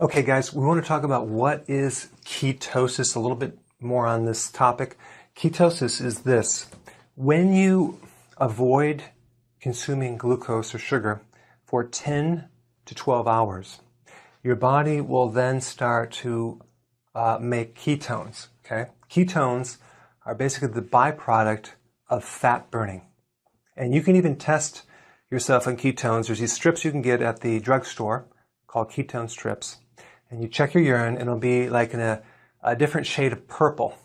Okay guys, we want to talk about what is ketosis, a little bit more on this topic. Ketosis is this: when you avoid consuming glucose or sugar for 10 to 12 hours, your body will then start to make ketones, okay? Ketones are basically the byproduct of fat burning. And you can even test yourself on ketones. There's these strips you can get at the drugstore called ketone strips. And you check your urine and it'll be like in a different shade of purple.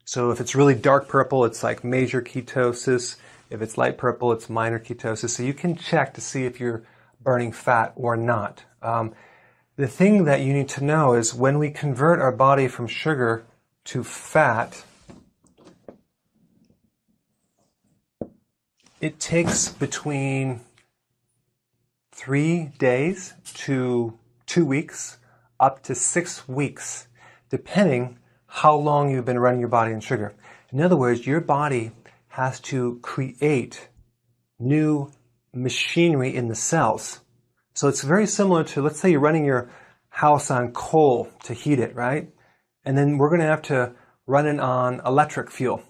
So if it's really dark purple, it's like major ketosis. If it's light purple, it's minor ketosis. So you can check to see if you're burning fat or not. The thing that you need to know is when we convert our body from sugar to fat, it takes between 3 days to 2 weeks, up to 6 weeks, depending how long you've been running your body on sugar. In other words, your body has to create new machinery in the cells. So it's very similar to, let's say you're running your house on coal to heat it, right? And then we're going to have to run it on electric fuel.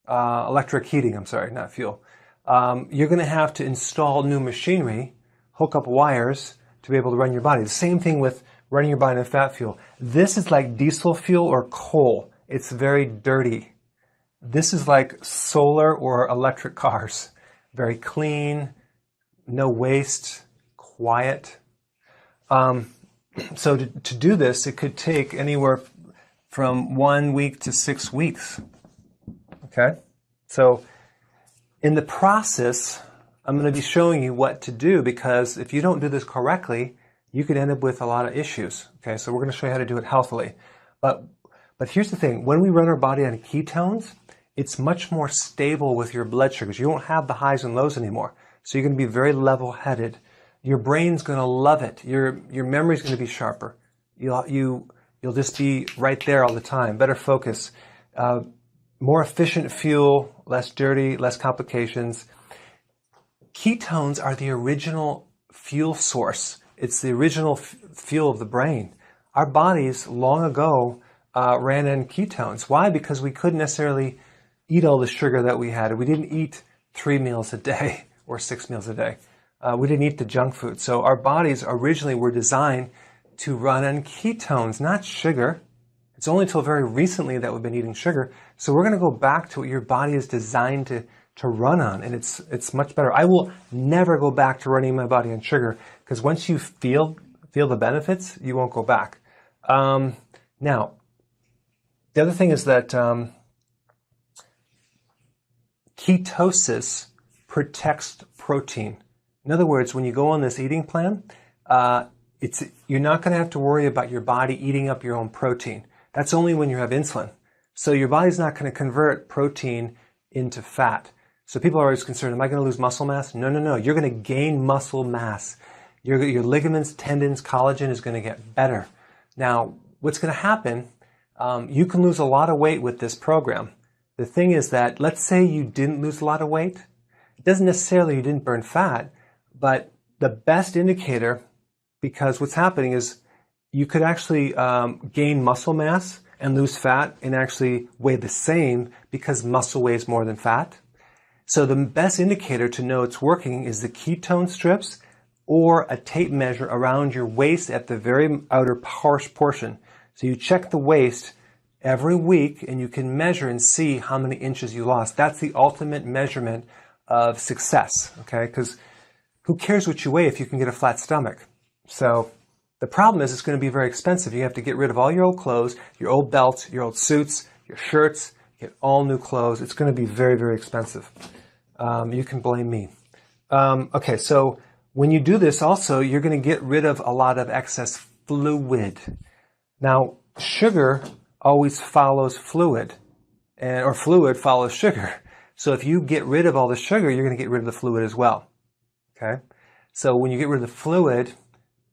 Electric heating, I'm sorry, not fuel. You're going to have to install new machinery, hook up wires to be able to run your body. The same thing with running your body on fat fuel. This is like diesel fuel or coal. It's very dirty. This is like solar or electric cars. Very clean, no waste, quiet. So to do this, it could take anywhere from 1 week to 6 weeks. Okay? So in the process, I'm going to be showing you what to do, because if you don't do this correctly, you could end up with a lot of issues. Okay, so we're going to show you how to do it healthily. But here's the thing. When we run our body on ketones, it's much more stable with your blood sugars. You won't have the highs and lows anymore. So you're going to be very level-headed. Your brain's going to love it. Your memory's going to be sharper. You'll just be right there all the time. Better focus. More efficient fuel, less dirty, less complications. Ketones are the original fuel source. It's the original fuel of the brain. Our bodies long ago ran on ketones. Why? Because we couldn't necessarily eat all the sugar that we had. We didn't eat 3 meals a day or 6 meals a day. We didn't eat the junk food. So our bodies originally were designed to run on ketones, not sugar. It's only until very recently that we've been eating sugar. So we're going to go back to what your body is designed to run on, and it's much better. I will never go back to running my body on sugar, because once you feel the benefits, you won't go back. Now, the other thing is that ketosis protects protein. In other words, when you go on this eating plan, you're not going to have to worry about your body eating up your own protein. That's only when you have insulin. So your body's not going to convert protein into fat. So people are always concerned, am I going to lose muscle mass? No, no, no. You're going to gain muscle mass. Your ligaments, tendons, collagen is going to get better. Now, what's going to happen, you can lose a lot of weight with this program. The thing is that, let's say you didn't lose a lot of weight. It doesn't necessarily you didn't burn fat, but the best indicator, because what's happening is you could actually gain muscle mass and lose fat and actually weigh the same, because muscle weighs more than fat. So the best indicator to know it's working is the ketone strips or a tape measure around your waist at the very outer portion. So you check the waist every week and you can measure and see how many inches you lost. That's the ultimate measurement of success, okay? Because who cares what you weigh if you can get a flat stomach? So the problem is it's going to be very expensive. You have to get rid of all your old clothes, your old belts, your old suits, your shirts, get all new clothes. It's going to be very, very expensive. You can blame me. Okay, so when you do this also, you're going to get rid of a lot of excess fluid. Now, sugar always follows fluid, or fluid follows sugar. So if you get rid of all the sugar, you're going to get rid of the fluid as well. Okay? So when you get rid of the fluid,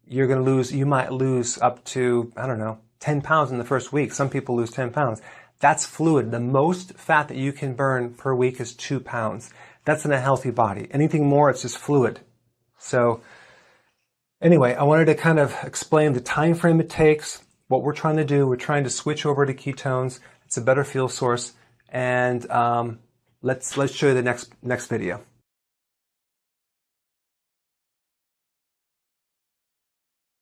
you might lose up to, 10 pounds in the first week. Some people lose 10 pounds. That's fluid. The most fat that you can burn per week is 2 pounds. That's in a healthy body. Anything more, it's just fluid. So Anyway, I wanted to kind of explain the time frame it takes, what we're trying to do. We're trying to switch over to ketones. It's a better fuel source. And let's show you the next video.